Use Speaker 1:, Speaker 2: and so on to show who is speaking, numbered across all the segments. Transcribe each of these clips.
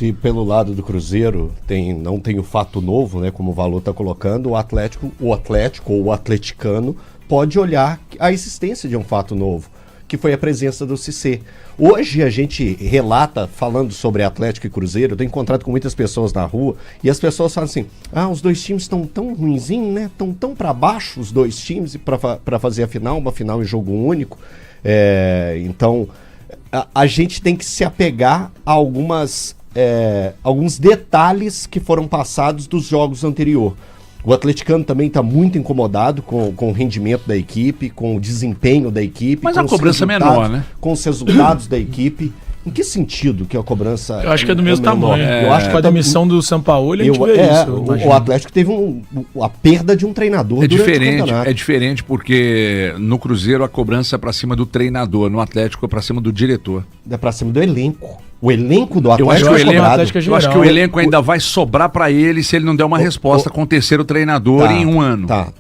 Speaker 1: Se pelo lado do Cruzeiro não tem o fato novo, né, como o Valor está colocando, o Atlético ou o atleticano pode olhar a existência de um fato novo, que foi a presença do Cissé. Hoje a gente relata, falando sobre Atlético e Cruzeiro, eu tenho encontrado com muitas pessoas na rua, e as pessoas falam assim, os dois times estão tão ruinzinhos, né? Estão tão para baixo os dois times para fazer uma final em jogo único. Então, a gente tem que se apegar a alguns detalhes que foram passados dos jogos anteriores. O atleticano também está muito incomodado com o rendimento da equipe, com o desempenho da equipe.
Speaker 2: Mas a cobrança é menor, né?
Speaker 1: Com os resultados da equipe. Em que sentido que a cobrança...
Speaker 3: Eu acho que é do mesmo tamanho.
Speaker 1: Eu acho que
Speaker 3: com a demissão do Sampaoli, a gente vê isso.
Speaker 1: O Atlético teve a perda de um treinador durante o campeonato.
Speaker 2: É diferente porque no Cruzeiro a cobrança é para cima do treinador, no Atlético é para cima do diretor.
Speaker 1: É para cima do elenco. O elenco do Atlético
Speaker 2: eu acho que o elenco ainda vai sobrar para ele se ele não der uma resposta com o terceiro treinador em um ano.
Speaker 1: Tá.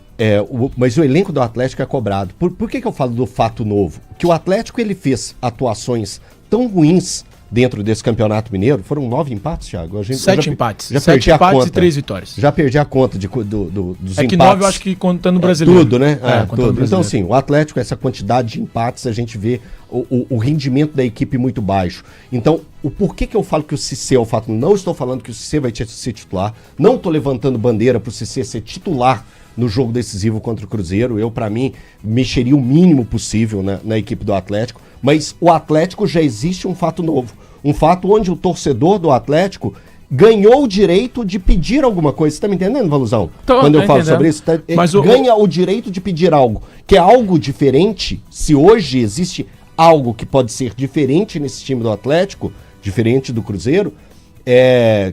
Speaker 1: Mas o elenco do Atlético é cobrado. Por que eu falo do fato novo? Que o Atlético ele fez atuações tão ruins dentro desse Campeonato Mineiro. Foram 9 empates, Thiago?
Speaker 3: 7 empates.
Speaker 1: Já
Speaker 3: 7 empates e 3 vitórias.
Speaker 1: Já perdi a conta dos empates.
Speaker 3: Que 9 eu acho que contando o brasileiro.
Speaker 1: Tudo, né? Tudo. Então, assim, o Atlético, essa quantidade de empates, a gente vê o rendimento da equipe muito baixo. Então, o porquê que eu falo que o Cissé é o fato? Não estou falando que o Cissé vai ser titular. Não estou levantando bandeira para o Cissé ser titular no jogo decisivo contra o Cruzeiro. Para mim, mexeria o mínimo possível na equipe do Atlético. Mas o Atlético já existe um fato novo. Um fato onde o torcedor do Atlético ganhou o direito de pedir alguma coisa. Você tá me entendendo, Valuzão? Quando eu falo sobre isso, ganha o direito de pedir algo. Que é algo diferente. Se hoje existe algo que pode ser diferente nesse time do Atlético, diferente do Cruzeiro,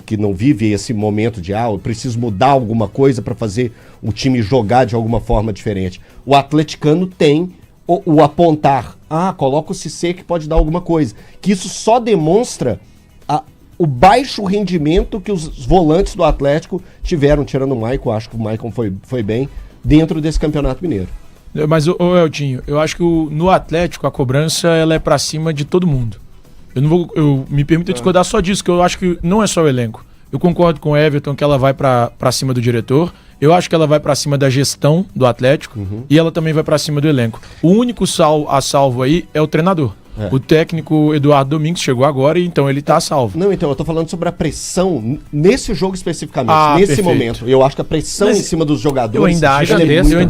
Speaker 1: que não vive esse momento de eu preciso mudar alguma coisa para fazer o time jogar de alguma forma diferente. O atleticano tem o apontar, coloca o Cissé que pode dar alguma coisa. Que isso só demonstra o baixo rendimento que os volantes do Atlético tiveram, tirando o Maicon. Acho que o Maicon foi bem dentro desse Campeonato Mineiro.
Speaker 3: Mas, Eltinho, eu acho que no Atlético a cobrança ela é pra cima de todo mundo. Eu me permito discordar só disso, que eu acho que não é só o elenco. Eu concordo com o Everton que ela vai pra cima do diretor. Eu acho que ela vai pra cima da gestão do Atlético e ela também vai pra cima do elenco. O único a salvo aí é o treinador. O técnico Eduardo Domingues chegou agora e então ele tá a salvo.
Speaker 1: Não, então eu tô falando sobre a pressão nesse jogo especificamente, nesse momento. Eu acho que a pressão em cima dos jogadores...
Speaker 3: Eu ainda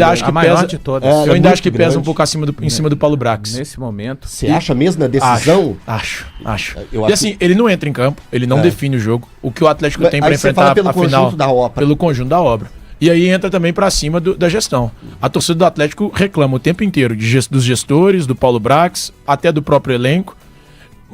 Speaker 3: acho que pesa de todas. Eu ainda acho que pesa um pouco em cima do Paulo Brax.
Speaker 4: Nesse momento.
Speaker 1: Você acha mesmo na decisão?
Speaker 3: Acho. E assim, ele não entra em campo, ele não define o jogo. O que o Atlético tem para enfrentar a final pelo conjunto da obra. E aí entra também pra cima da gestão. A torcida do Atlético reclama o tempo inteiro dos gestores, do Paulo Brax, até do próprio elenco.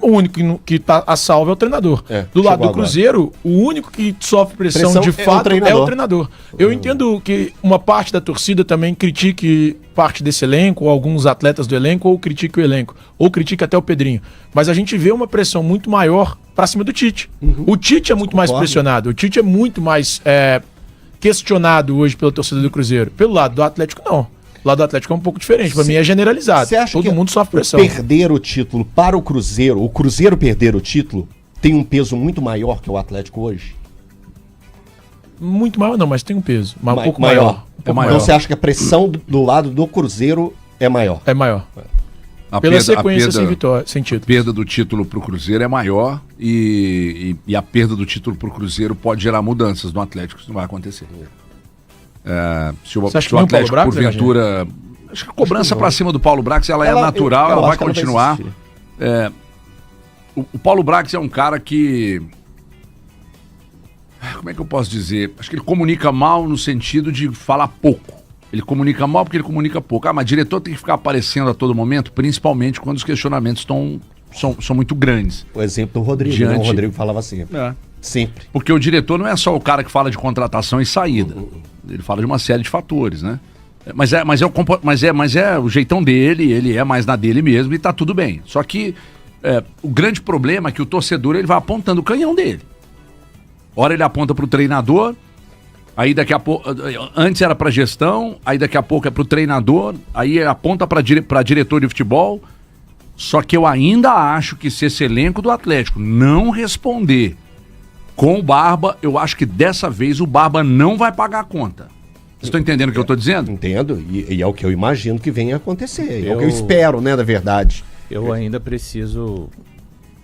Speaker 3: O único que tá a salvo é o treinador. Do lado do Cruzeiro, o único que sofre pressão de fato é o treinador. Eu entendo que uma parte da torcida também critique parte desse elenco, ou alguns atletas do elenco, ou critique o elenco, ou critique até o Pedrinho. Mas a gente vê uma pressão muito maior pra cima do Tite. O Tite é muito mais pressionado, o Tite é muito mais... questionado hoje pela torcida do Cruzeiro. Pelo lado do Atlético, não. O lado do Atlético é um pouco diferente. Para mim é generalizado.
Speaker 1: Você acha
Speaker 3: Todo
Speaker 1: que
Speaker 3: mundo sofre pressão.
Speaker 1: Perder o título para o Cruzeiro perder o título, tem um peso muito maior que o Atlético hoje?
Speaker 3: Muito maior não, mas tem um peso. Um pouco maior.
Speaker 1: Então você acha que a pressão do lado do Cruzeiro é maior?
Speaker 3: É maior. Pela sequência sem vitória, sem título.
Speaker 2: A perda do título para o Cruzeiro é maior e a perda do título para o Cruzeiro pode gerar mudanças no Atlético, isso não vai acontecer. Se o Atlético, porventura... Acho que a cobrança para cima do Paulo Brax ela é natural, ela vai continuar. O Paulo Brax é um cara que... Como é que eu posso dizer? Acho que ele comunica mal no sentido de falar pouco. Ele comunica mal porque ele comunica pouco. Mas diretor tem que ficar aparecendo a todo momento, principalmente quando os questionamentos são muito grandes.
Speaker 1: O exemplo do Rodrigo, o Rodrigo falava assim. Sempre.
Speaker 2: Porque o diretor não é só o cara que fala de contratação e saída. Ele fala de uma série de fatores, né? Mas é o jeitão dele, ele é mais na dele mesmo e tá tudo bem. Só que o grande problema é que o torcedor ele vai apontando o canhão dele. Ora ele aponta pro treinador, aí daqui a pouco, antes era pra gestão, aí daqui a pouco é pro treinador, aí aponta pra diretor de futebol. Só que eu ainda acho que se esse elenco do Atlético não responder Com o Barba, eu acho que dessa vez o Barba não vai pagar a conta. Vocês estão entendendo o que eu estou dizendo?
Speaker 1: Entendo, e é o que eu imagino que venha a acontecer. É o que eu espero, né, na verdade.
Speaker 4: Eu ainda preciso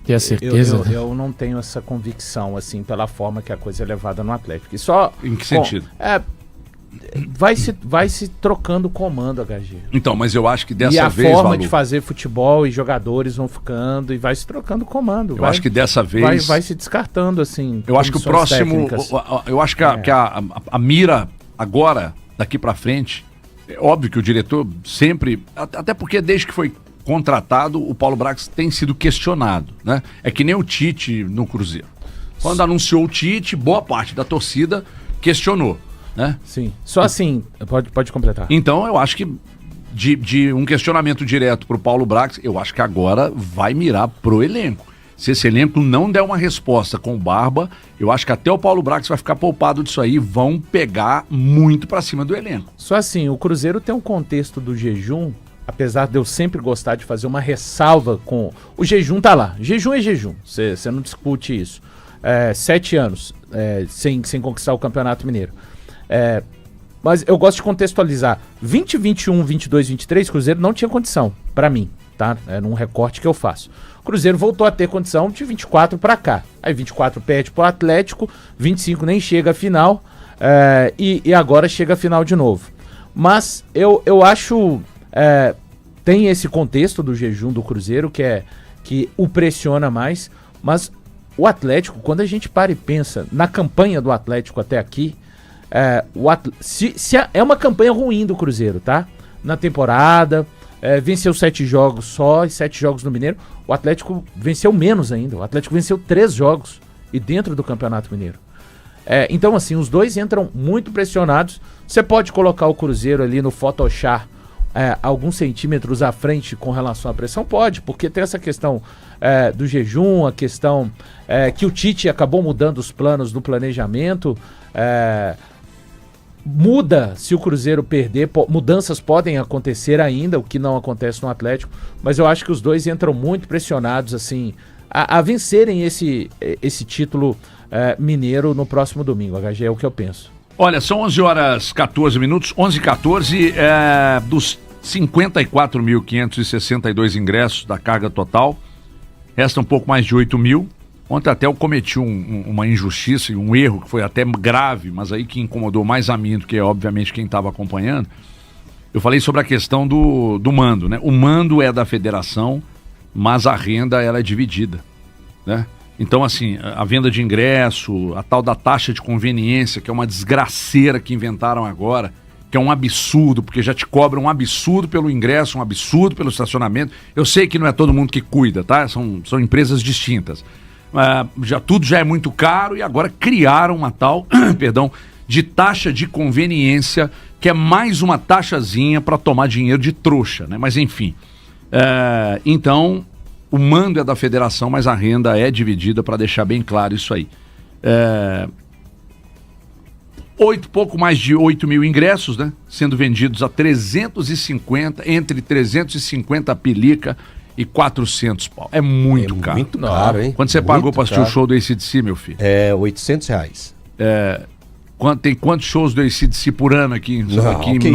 Speaker 3: ter a certeza.
Speaker 4: Eu não tenho essa convicção, assim, pela forma que a coisa é levada no Atlético. E só...
Speaker 2: Em que sentido?
Speaker 4: Vai se trocando comando, HG.
Speaker 2: Então, mas eu acho que dessa vez...
Speaker 4: E a forma de fazer futebol e jogadores vão ficando e vai se trocando comando.
Speaker 2: Eu acho que dessa vez...
Speaker 4: Vai se descartando, assim.
Speaker 2: Eu acho que o próximo... Eu acho que a mira agora, daqui pra frente, é óbvio que o diretor sempre... Até porque desde que foi contratado, o Paulo Brax tem sido questionado, né? É que nem o Tite no Cruzeiro. Quando anunciou o Tite, boa parte da torcida questionou, né?
Speaker 4: Sim. Só assim, pode completar.
Speaker 2: Então, eu acho que de um questionamento direto pro Paulo Brax, eu acho que agora vai mirar pro elenco. Se esse elenco não der uma resposta com o Barba, eu acho que até o Paulo Brax vai ficar poupado disso aí, vão pegar muito pra cima do elenco.
Speaker 4: Só assim, o Cruzeiro tem um contexto do jejum, apesar de eu sempre gostar de fazer uma ressalva com... O jejum tá lá, jejum é jejum, você não discute isso. 7 anos sem conquistar o Campeonato Mineiro. Mas eu gosto de contextualizar. 2021, 22, 23, Cruzeiro não tinha condição, pra mim, tá? É num recorte que eu faço. O Cruzeiro voltou a ter condição de 24 pra cá. Aí 24 perde pro Atlético, 25 nem chega à final, e agora chega à final de novo. Mas eu acho... tem esse contexto do jejum do Cruzeiro que o pressiona mais, mas o Atlético, quando a gente para e pensa na campanha do Atlético até aqui, é uma campanha ruim do Cruzeiro, tá? Na temporada, venceu 7 jogos só, e 7 jogos no Mineiro. O Atlético venceu menos ainda, o Atlético venceu 3 jogos, e dentro do Campeonato Mineiro. Então assim, os dois entram muito pressionados. Você pode colocar o Cruzeiro ali no Photoshop alguns centímetros à frente com relação à pressão? Pode, porque tem essa questão do jejum, a questão que o Tite acabou mudando os planos do planejamento. Muda se o Cruzeiro perder, mudanças podem acontecer ainda, o que não acontece no Atlético, mas eu acho que os dois entram muito pressionados assim a vencerem esse título mineiro no próximo domingo. HG, é o que eu penso.
Speaker 2: Olha, são 11 horas 14 minutos, 11h14, dos 54.562 ingressos da carga total, resta um pouco mais de 8 mil. Ontem até eu cometi uma injustiça e um erro que foi até grave, mas aí que incomodou mais a mim do que, obviamente, quem estava acompanhando. Eu falei sobre a questão do mando, né? O mando é da federação, mas a renda ela é dividida, né? Então, assim, a venda de ingresso, a tal da taxa de conveniência, que é uma desgraceira que inventaram agora, que é um absurdo, porque já te cobram um absurdo pelo ingresso, um absurdo pelo estacionamento. Eu sei que não é todo mundo que cuida, tá? São empresas distintas. Tudo já é muito caro e agora criaram uma tal, de taxa de conveniência, que é mais uma taxazinha para tomar dinheiro de trouxa, né? Mas enfim, então o mando é da federação, mas a renda é dividida, para deixar bem claro isso aí. Pouco mais de 8 mil ingressos, né? Sendo vendidos a 350, entre 350 pilica e 400 pau. É muito caro.
Speaker 1: Muito caro, hein?
Speaker 2: Quanto você pagou para assistir o show do AC/DC, meu filho?
Speaker 1: R$800.
Speaker 2: Tem quantos shows do AC/DC por ano aqui no
Speaker 1: isso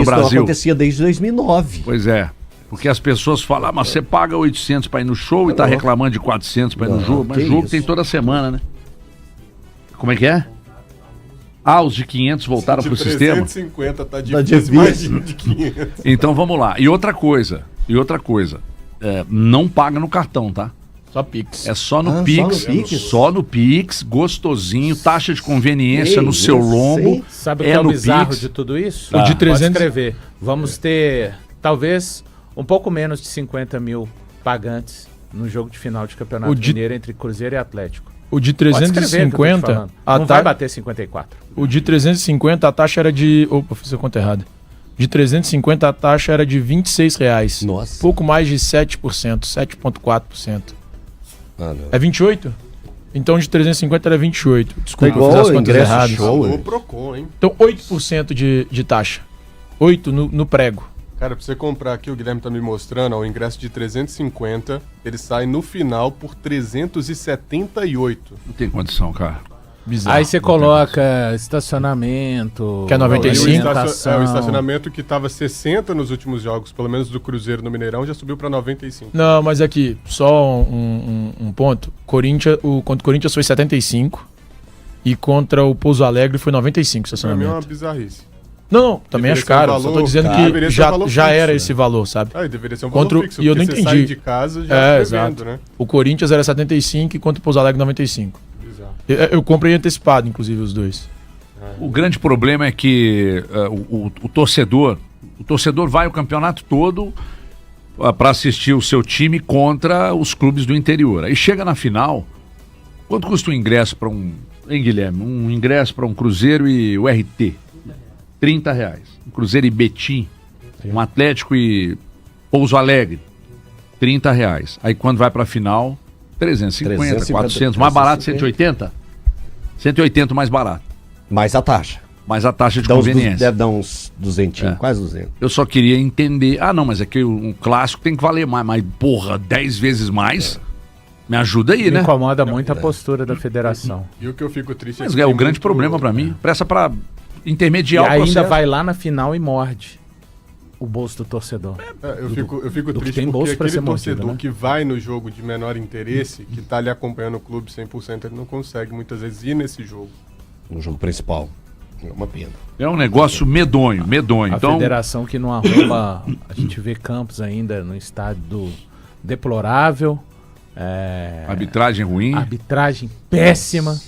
Speaker 2: Brasil?
Speaker 1: Não acontecia desde 2009.
Speaker 2: Pois é. Porque as pessoas falam, mas você paga 800 para ir no show e tá reclamando de 400 para ir no jogo. Mas jogo tem toda semana, né? Como é que é? Os de 500 voltaram pro sistema?
Speaker 5: 350 tá difícil, imagina de 500.
Speaker 2: Então vamos lá. E outra coisa. Não paga no cartão, tá?
Speaker 3: Só Pix.
Speaker 2: É só no Pix. Só no Pix, gostosinho, taxa de conveniência no seu lombo.
Speaker 4: Sabe o que é o bizarro Pix de tudo isso?
Speaker 3: O de 300...
Speaker 4: Pode escrever. Vamos ter, talvez, um pouco menos de 50 mil pagantes no jogo de final de Campeonato Mineiro entre Cruzeiro e Atlético.
Speaker 3: O de 350...
Speaker 4: Não vai bater 54.
Speaker 3: O de 350, a taxa era de... Opa, fiz a conta errada. De 350, a taxa era de R$26.
Speaker 1: Nossa.
Speaker 3: Pouco mais de 7%, 7,4%. É 28? Então de 350 era 28. Desculpa, eu fiz as contas erradas.
Speaker 5: O Procon, hein?
Speaker 3: Então 8% de taxa. 8 no prego.
Speaker 5: Cara, pra você comprar aqui, o Guilherme tá me mostrando, o ingresso de 350, ele sai no final por 378.
Speaker 2: Não tem condição, cara.
Speaker 3: bizarro.
Speaker 4: Aí você coloca estacionamento...
Speaker 3: Que é 95.
Speaker 5: O estacionamento que estava 60 nos últimos jogos, pelo menos do Cruzeiro no Mineirão, já subiu para 95.
Speaker 3: Não, mas aqui, só um ponto. Contra o Corinthians foi 75 e contra o Pouso Alegre foi 95
Speaker 5: Pra mim é
Speaker 3: estacionamento.
Speaker 5: uma bizarrice.
Speaker 3: Não, também acho caro. Só tô dizendo que já era esse valor, sabe?
Speaker 5: Deveria ser um valor fixo,
Speaker 3: e eu não entendi. Você sai
Speaker 5: de casa já
Speaker 3: exato. Né? O Corinthians era 75 enquanto o Pouso Alegre 95. Eu comprei antecipado, inclusive, os dois.
Speaker 2: O grande problema é que o torcedor vai o campeonato todo para assistir o seu time contra os clubes do interior. Aí chega na final, quanto custa um ingresso para hein, Guilherme? Um ingresso para um Cruzeiro e o RT? R$30. Um Cruzeiro e Betim, um Atlético e Pouso Alegre, R$30. Aí quando vai pra final, 350, 400, mais barato, 180? 180 mais barato.
Speaker 1: Mais a taxa.
Speaker 2: Mais a taxa de conveniência.
Speaker 1: Deve dar uns 200, quase 200.
Speaker 2: Eu só queria entender, não, mas é que um clássico tem que valer mais, mas porra, 10 vezes mais? Me ajuda aí, né?
Speaker 4: Me incomoda muito a postura da federação.
Speaker 5: E o que eu fico triste
Speaker 2: mas é o grande problema pra mim, pressa pra intermediar o processo.
Speaker 4: E ainda vai lá na final e morde o bolso do torcedor.
Speaker 5: Eu fico triste porque aquele torcedor, né, que vai no jogo de menor interesse, que tá ali acompanhando o clube 100%, ele não consegue muitas vezes ir nesse jogo.
Speaker 1: No jogo principal. É uma pena.
Speaker 2: É um negócio medonho.
Speaker 4: A federação que não arruma, a gente vê Campos ainda no estado deplorável.
Speaker 2: Arbitragem ruim.
Speaker 4: Arbitragem péssima.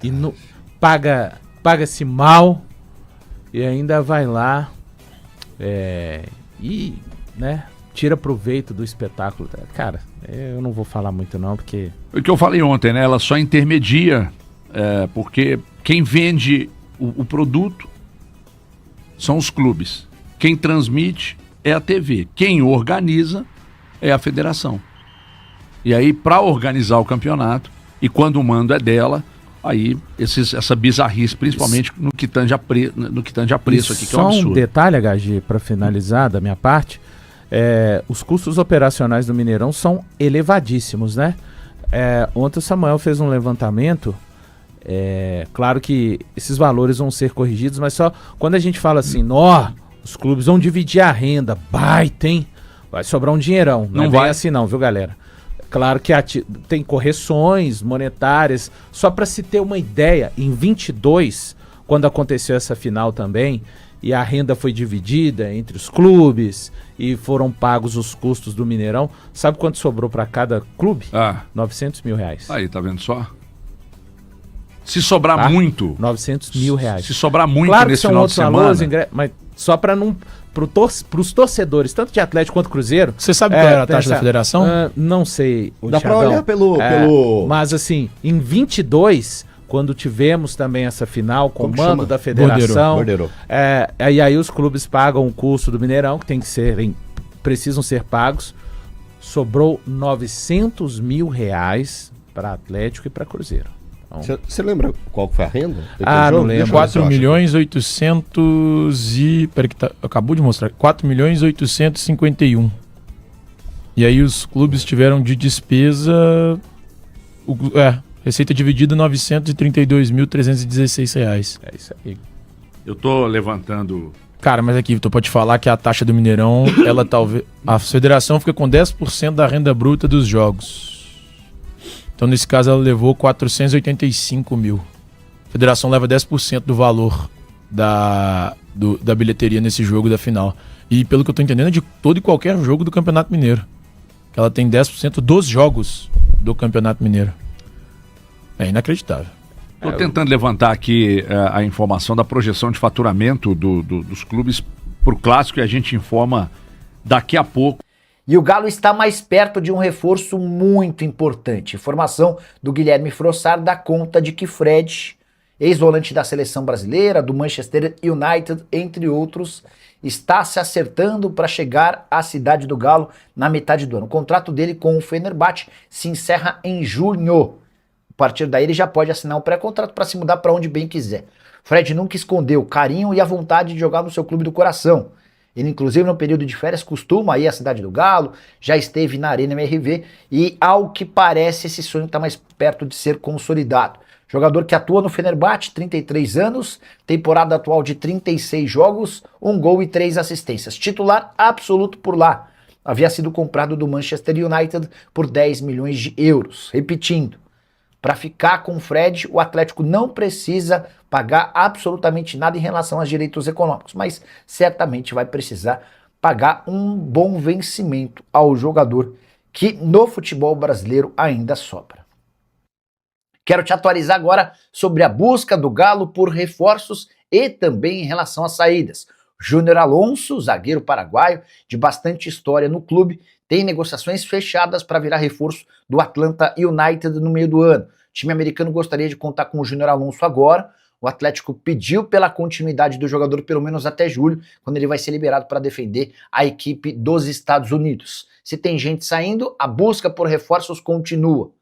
Speaker 4: E paga-se mal. E ainda vai lá e, né, tira proveito do espetáculo. Cara, eu não vou falar muito não, porque...
Speaker 2: O que eu falei ontem, né? Ela só intermedia, porque quem vende o produto são os clubes. Quem transmite é a TV. Quem organiza é a federação. E aí, para organizar o campeonato, e quando o mando é dela... Aí, essa bizarrice, principalmente no que tange a preço aqui, que é um absurdo.
Speaker 4: Só um detalhe, HG, para finalizar da minha parte, os custos operacionais do Mineirão são elevadíssimos, né? Ontem o Samuel fez um levantamento, claro que esses valores vão ser corrigidos, mas só quando a gente fala assim, os clubes vão dividir a renda, vai sobrar um dinheirão, não vai assim não, viu, galera? Claro que tem correções monetárias. Só para se ter uma ideia, em 22, quando aconteceu essa final também, e a renda foi dividida entre os clubes e foram pagos os custos do Mineirão, sabe quanto sobrou para cada clube? R$900 mil.
Speaker 2: Aí, tá vendo só? Se sobrar muito...
Speaker 4: R$900 mil.
Speaker 2: Se sobrar muito
Speaker 4: claro
Speaker 2: nesse final de semana...
Speaker 4: Valores, mas só para não... Para os torcedores, tanto de Atlético quanto Cruzeiro...
Speaker 3: Você sabe qual era a taxa da federação?
Speaker 4: Não sei.
Speaker 1: Dá para olhar pelo...
Speaker 4: Mas assim, em 22, quando tivemos também essa final com o mando da federação...
Speaker 1: Bordeiro.
Speaker 4: E aí os clubes pagam o custo do Mineirão, que precisam ser pagos. Sobrou R$900 mil para Atlético e para Cruzeiro.
Speaker 1: Você lembra qual foi a renda?
Speaker 4: Não lembro.
Speaker 3: 4.800 e... Peraí que acabou de mostrar. 4.851. E aí os clubes tiveram de despesa... receita dividida R$932.316.
Speaker 4: É isso aí.
Speaker 2: Eu tô levantando...
Speaker 3: Cara, mas aqui, tu pode falar que a taxa do Mineirão, ela talvez... A federação fica com 10% da renda bruta dos jogos. Então, nesse caso, ela levou 485 mil. A federação leva 10% do valor da bilheteria nesse jogo da final. E, pelo que eu tô entendendo, é de todo e qualquer jogo do Campeonato Mineiro. Ela tem 10% dos jogos do Campeonato Mineiro. É inacreditável.
Speaker 2: Estou tentando levantar aqui a informação da projeção de faturamento dos clubes para o Clássico e a gente informa daqui a pouco.
Speaker 6: E o Galo está mais perto de um reforço muito importante. Informação do Guilherme Frossard dá conta de que Fred, ex-volante da seleção brasileira, do Manchester United, entre outros, está se acertando para chegar à cidade do Galo na metade do ano. O contrato dele com o Fenerbahçe se encerra em junho. A partir daí ele já pode assinar um pré-contrato para se mudar para onde bem quiser. Fred nunca escondeu o carinho e a vontade de jogar no seu clube do coração. Ele, inclusive, no período de férias, costuma ir à Cidade do Galo, já esteve na Arena MRV e, ao que parece, esse sonho está mais perto de ser consolidado. Jogador que atua no Fenerbahçe, 33 anos, temporada atual de 36 jogos, 1 gol e 3 assistências. Titular absoluto por lá. Havia sido comprado do Manchester United por 10 milhões de euros. Repetindo, para ficar com o Fred, o Atlético não precisa pagar absolutamente nada em relação aos direitos econômicos, mas certamente vai precisar pagar um bom vencimento ao jogador que no futebol brasileiro ainda sobra. Quero te atualizar agora sobre a busca do Galo por reforços e também em relação às saídas. Júnior Alonso, zagueiro paraguaio de bastante história no clube, tem negociações fechadas para virar reforço do Atlanta United no meio do ano. O time americano gostaria de contar com o Júnior Alonso agora. O Atlético pediu pela continuidade do jogador pelo menos até julho, quando ele vai ser liberado para defender a equipe dos Estados Unidos. Se tem gente saindo, a busca por reforços continua.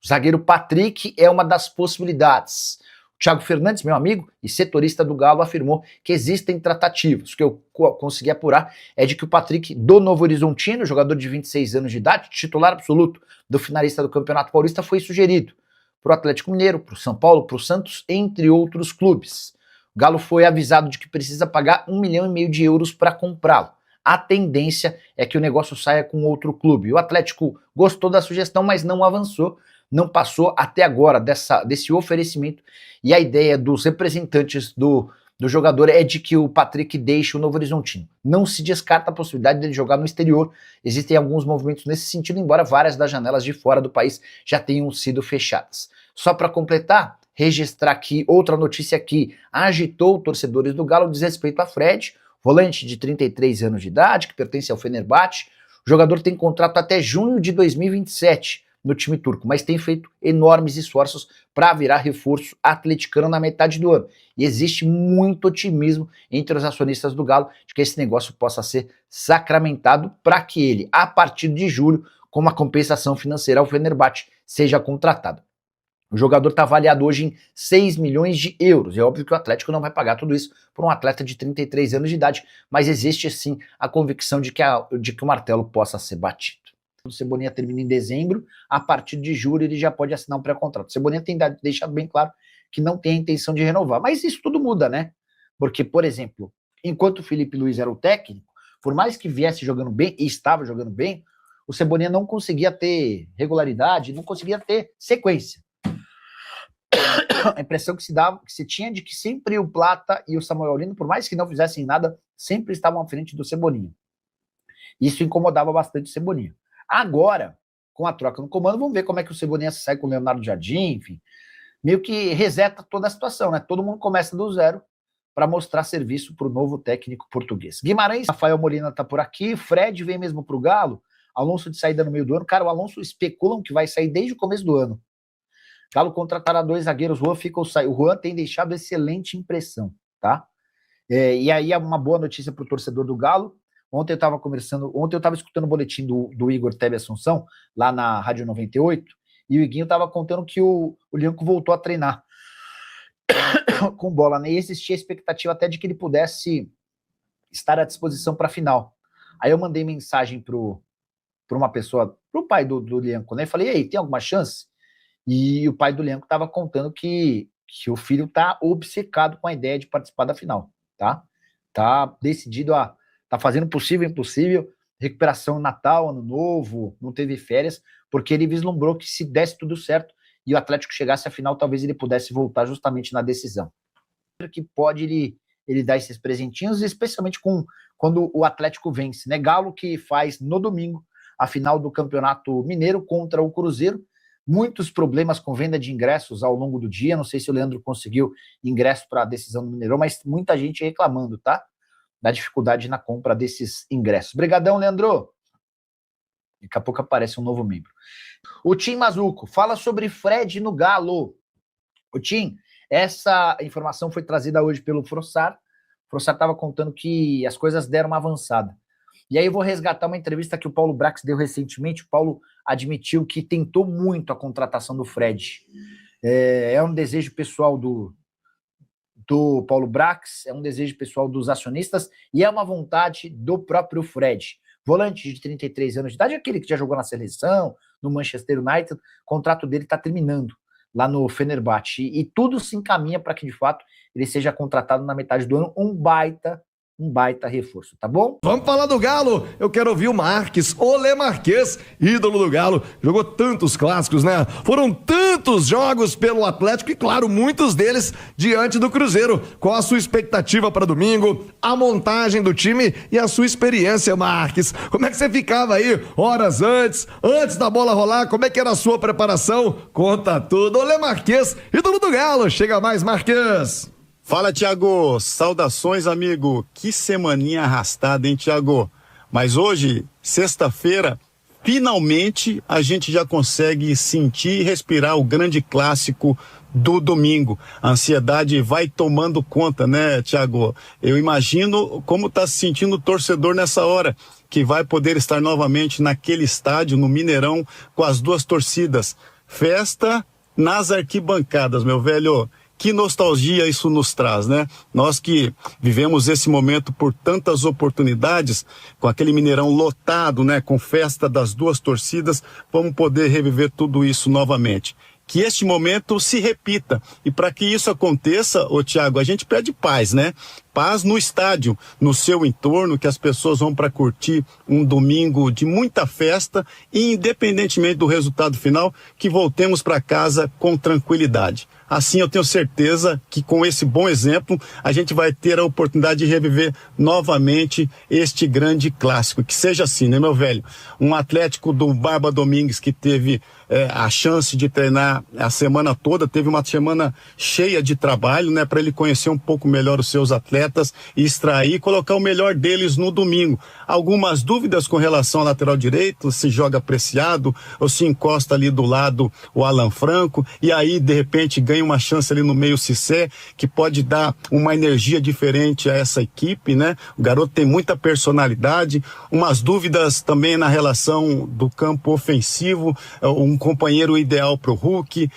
Speaker 6: O zagueiro Patrick é uma das possibilidades. O Thiago Fernandes, meu amigo e setorista do Galo, afirmou que existem tratativas. O que eu consegui apurar é de que o Patrick, do Novo Horizontino, jogador de 26 anos de idade, titular absoluto do finalista do Campeonato Paulista, foi sugerido para o Atlético Mineiro, para o São Paulo, para o Santos, entre outros clubes. O Galo foi avisado de que precisa pagar 1,5 milhão de euros para comprá-lo. A tendência é que o negócio saia com outro clube. O Atlético gostou da sugestão, mas não avançou, não passou até agora desse oferecimento. E a ideia dos representantes do jogador é de que o Patrick deixe o Novo Horizontino. Não se descarta a possibilidade dele jogar no exterior. Existem alguns movimentos nesse sentido, embora várias das janelas de fora do país já tenham sido fechadas. Só para completar, registrar aqui outra notícia que agitou torcedores do Galo diz respeito a Fred, volante de 33 anos de idade, que pertence ao Fenerbahçe. O jogador tem contrato até junho de 2027 no time turco, mas tem feito enormes esforços para virar reforço atleticano na metade do ano. E existe muito otimismo entre os acionistas do Galo de que esse negócio possa ser sacramentado para que ele, a partir de julho, com uma compensação financeira ao Fenerbahçe, seja contratado. O jogador está avaliado hoje em 6 milhões de euros. É óbvio que o Atlético não vai pagar tudo isso por um atleta de 33 anos de idade, mas existe sim a convicção de que o martelo possa ser batido. O Cebolinha termina em dezembro, a partir de julho ele já pode assinar um pré-contrato. O Cebolinha tem deixado bem claro que não tem a intenção de renovar, mas isso tudo muda, né? Porque, por exemplo, enquanto o Felipe Luiz era o técnico, por mais que viesse jogando bem e estava jogando bem, o Cebolinha não conseguia ter regularidade, não conseguia ter sequência. A impressão que se tinha de que sempre o Plata e o Samuel Lino, por mais que não fizessem nada, sempre estavam à frente do Cebolinha. Isso incomodava bastante o Cebolinha. Agora, com a troca no comando, vamos ver como é que o Cebolinha sai com o Leonardo Jardim, enfim. Meio que reseta toda a situação, né? Todo mundo começa do zero para mostrar serviço para o novo técnico português. Guimarães, Rafael Molina tá por aqui, Fred vem mesmo pro Galo, Alonso de saída no meio do ano. Cara, o Alonso especulam que vai sair desde o começo do ano. Galo contratará 2 zagueiros, Juan fica ou sai. O Juan tem deixado excelente impressão, tá? E aí é uma boa notícia para o torcedor do Galo. Ontem eu estava escutando o boletim do Igor Tebe Assunção, lá na Rádio 98, e o Iguinho estava contando que o Lianco voltou a treinar com bola, né? E existia a expectativa até de que ele pudesse estar à disposição para a final. Aí eu mandei mensagem para uma pessoa, para o pai do Lianco, né? E falei, e aí, tem alguma chance? E o pai do Lianco estava contando que o filho está obcecado com a ideia de participar da final, tá? Tá decidido tá fazendo o possível e impossível, recuperação Natal, Ano Novo, não teve férias, porque ele vislumbrou que se desse tudo certo e o Atlético chegasse à final, talvez ele pudesse voltar justamente na decisão. Que pode ele dar esses presentinhos, especialmente quando o Atlético vence, né? Galo que faz no domingo a final do Campeonato Mineiro contra o Cruzeiro. Muitos problemas com venda de ingressos ao longo do dia, não sei se o Leandro conseguiu ingresso para a decisão do Mineirão, mas muita gente reclamando, tá? Da dificuldade na compra desses ingressos. Obrigadão, Leandro. Daqui a pouco aparece um novo membro. O Tim Mazuco fala sobre Fred no Galo. O Tim, essa informação foi trazida hoje pelo Frossar. O Frossar estava contando que as coisas deram uma avançada. E aí eu vou resgatar uma entrevista que o Paulo Brax deu recentemente. O Paulo admitiu que tentou muito a contratação do Fred. É um desejo pessoal do Paulo Brax, é um desejo pessoal dos acionistas e é uma vontade do próprio Fred. Volante de 33 anos de idade, aquele que já jogou na seleção, no Manchester United, o contrato dele está terminando. lá no Fenerbahçe. E tudo se encaminha para que, de fato, ele seja contratado na metade do ano, um baita reforço, tá bom?
Speaker 7: Vamos falar do Galo. Eu quero ouvir o Marques, Olê Marques, ídolo do Galo. Jogou tantos clássicos, né? Foram tantos jogos pelo Atlético e, claro, muitos deles diante do Cruzeiro. Qual a sua expectativa para domingo? A montagem do time e a sua experiência, Marques. Como é que você ficava aí horas antes da bola rolar? Como é que era a sua preparação? Conta tudo. Olê Marques, ídolo do Galo. Chega mais, Marques.
Speaker 8: Fala, Thiago. Saudações, amigo. Que semaninha arrastada, hein, Thiago? Mas hoje, sexta-feira, finalmente a gente já consegue sentir e respirar o grande clássico do domingo. A ansiedade vai tomando conta, né, Thiago? Eu imagino como tá se sentindo o torcedor nessa hora, que vai poder estar novamente naquele estádio, no Mineirão, com as duas torcidas. Festa nas arquibancadas, meu velho. Que nostalgia isso nos traz, né? Nós que vivemos esse momento por tantas oportunidades, com aquele Mineirão lotado, né? Com festa das duas torcidas, vamos poder reviver tudo isso novamente. Que este momento se repita. E para que isso aconteça, ô Thiago, a gente pede paz, né? Paz no estádio, no seu entorno, que as pessoas vão para curtir um domingo de muita festa e, independentemente do resultado final, que voltemos para casa com tranquilidade. Assim, eu tenho certeza que com esse bom exemplo, a gente vai ter a oportunidade de reviver novamente este grande clássico. Que seja assim, né, meu velho? Um Atlético do Barba Domingues que teve a chance de treinar a semana toda, teve uma semana cheia de trabalho, né, para ele conhecer um pouco melhor os seus atletas e extrair e colocar o melhor deles no domingo. Algumas dúvidas com relação ao lateral direito, se joga Preciado ou se encosta ali do lado o Alan Franco e aí de repente ganha uma chance ali no meio Cissé, que pode dar uma energia diferente a essa equipe, né? O garoto tem muita personalidade, umas dúvidas também na relação do campo ofensivo, um companheiro ideal para o Hulk,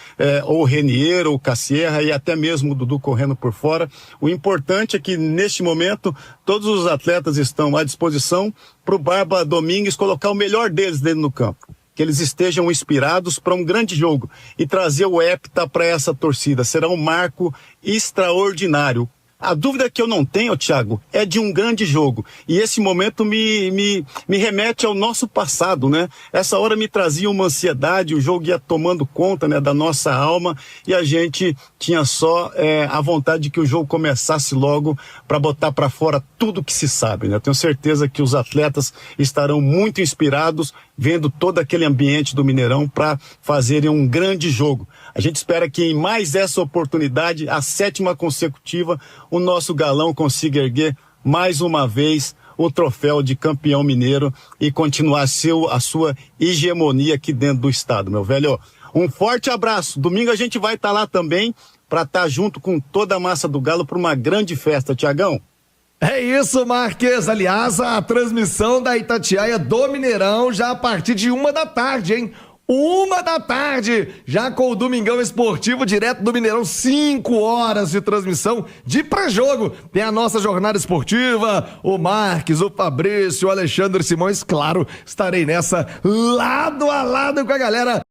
Speaker 8: ou o Renier, ou o Cassierra e até mesmo o Dudu correndo por fora. O importante é que neste momento todos os atletas estão à disposição para o Barba Domingues colocar o melhor deles dentro do campo. Que eles estejam inspirados para um grande jogo e trazer o hepta para essa torcida. Será um marco extraordinário. A dúvida que eu não tenho, Thiago, é de um grande jogo. E esse momento me remete ao nosso passado, né? Essa hora me trazia uma ansiedade, o jogo ia tomando conta, né, da nossa alma e a gente tinha só a vontade de que o jogo começasse logo para botar para fora tudo que se sabe, né? Eu tenho certeza que os atletas estarão muito inspirados vendo todo aquele ambiente do Mineirão para fazerem um grande jogo. A gente espera que em mais essa oportunidade, a 7ª consecutiva, o nosso Galão consiga erguer mais uma vez o troféu de campeão mineiro e continuar a sua hegemonia aqui dentro do estado, meu velho. Um forte abraço. Domingo a gente vai estar lá também para estar junto com toda a massa do Galo para uma grande festa, Tiagão.
Speaker 7: É isso, Marques. Aliás, a transmissão da Itatiaia do Mineirão já a partir de 1 da tarde, hein? 1 da tarde, já com o Domingão Esportivo, direto do Mineirão, 5 horas de transmissão de pré-jogo. Tem a nossa jornada esportiva, o Marques, o Fabrício, o Alexandre Simões, claro, estarei nessa lado a lado com a galera